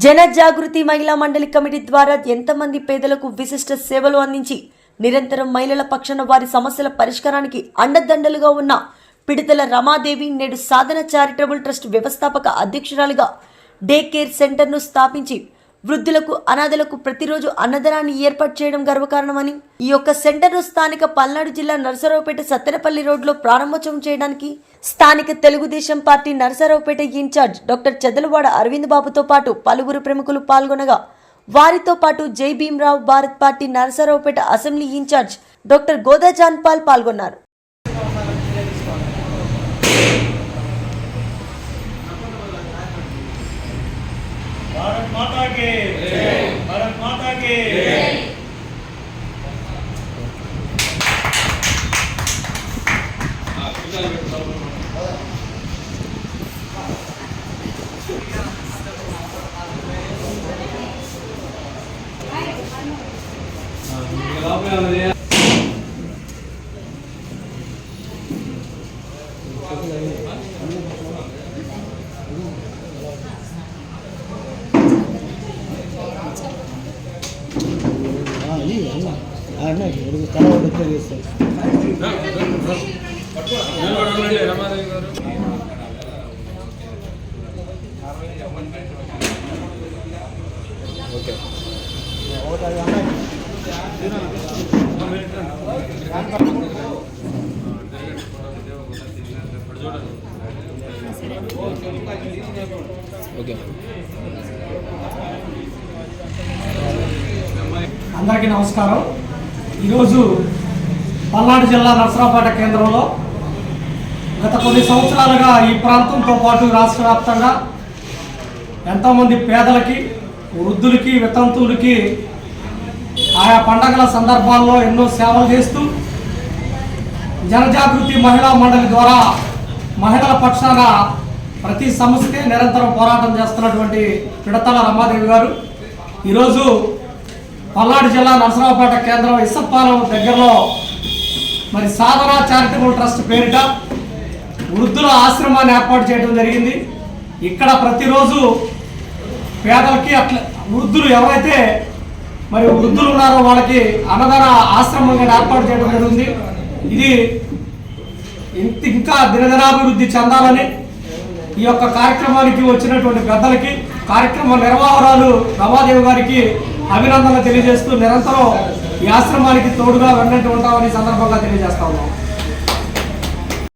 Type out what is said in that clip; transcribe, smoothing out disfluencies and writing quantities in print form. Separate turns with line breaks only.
జన జాగృతి మహిళా మండలి కమిటీ ద్వారా ఎంతమంది పేదలకు విశిష్ట సేవలు అందించి నిరంతరం మహిళల పక్షాన వారి సమస్యల పరిష్కారానికి అండదండలుగా ఉన్న పిడితల రమాదేవి నేడు సాధన చారిటబుల్ ట్రస్ట్ వ్యవస్థాపక అధ్యక్షురాలిగా డే కేర్ సెంటర్ను స్థాపించి వృద్ధులకు అనాథలకు ప్రతిరోజు అన్నదానాన్ని ఏర్పాటు చేయడం గర్వకారణమని ఈ యొక్క సెంటర్ను స్థానిక పల్నాడు జిల్లా నరసరావుపేట సత్తెనపల్లి రోడ్లో ప్రారంభోత్సవం చేయడానికి స్థానిక Telugudesam party Narasaraopet incharge doctor Chedalavada Aravind బాబుతో పాటు పలువురు ప్రముఖులు పాల్గొనగా వారితో పాటు Jai Bhimrao Bharat party Narasaraopet assembly incharge doctor Goda John Paul పాల్గొన్నారు.
भारत माता के जय, भारत माता के जय।
అందరికీ నమస్కారం. ఈరోజు పల్నాడు జిల్లా నరసరావుపేట కేంద్రంలో గత కొన్ని సంవత్సరాలుగా ఈ ప్రాంతంతో పాటు రాష్ట్ర వ్యాప్తంగా ఎంతోమంది పేదలకి, వృద్ధులకి, వితంతువులకి ఆయా పండగల సందర్భాల్లో ఎన్నో సేవలు చేస్తూ జనజాగృతి మహిళా మండలి ద్వారా మహిళల పక్షాన ప్రతి సమస్యకే నిరంతరం పోరాటం చేస్తున్నటువంటి పిడతల రమాదేవి గారు ఈరోజు పల్నాడు జిల్లా నరసరావుపేట కేంద్రం ఇసప్పాలెం దగ్గరలో మరి సాధన చారిటబుల్ ట్రస్ట్ పేరిట వృద్ధుల ఆశ్రమాన్ని ఏర్పాటు చేయడం జరిగింది. ఇక్కడ ప్రతిరోజు పేదలకి అట్లా వృద్ధులు ఎవరైతే మరి వృద్ధులు ఉన్నారో వాళ్ళకి అన్నదాన ఆశ్రమంగా ఏర్పాటు చేయడం జరిగింది. ఇది ఇంకా దినదినాభివృద్ధి చెందాలని ఈ యొక్క కార్యక్రమానికి వచ్చినటువంటి పెద్దలకి, కార్యక్రమ నిర్వాహకురాలు రమాదేవి గారికి అభినందనలు తెలియజేస్తూ నిరంతరం ఈ ఆశ్రమానికి తోడుగా వెన్నట్టు ఉంటామని సందర్భంగా తెలియజేస్తా ఉన్నాం.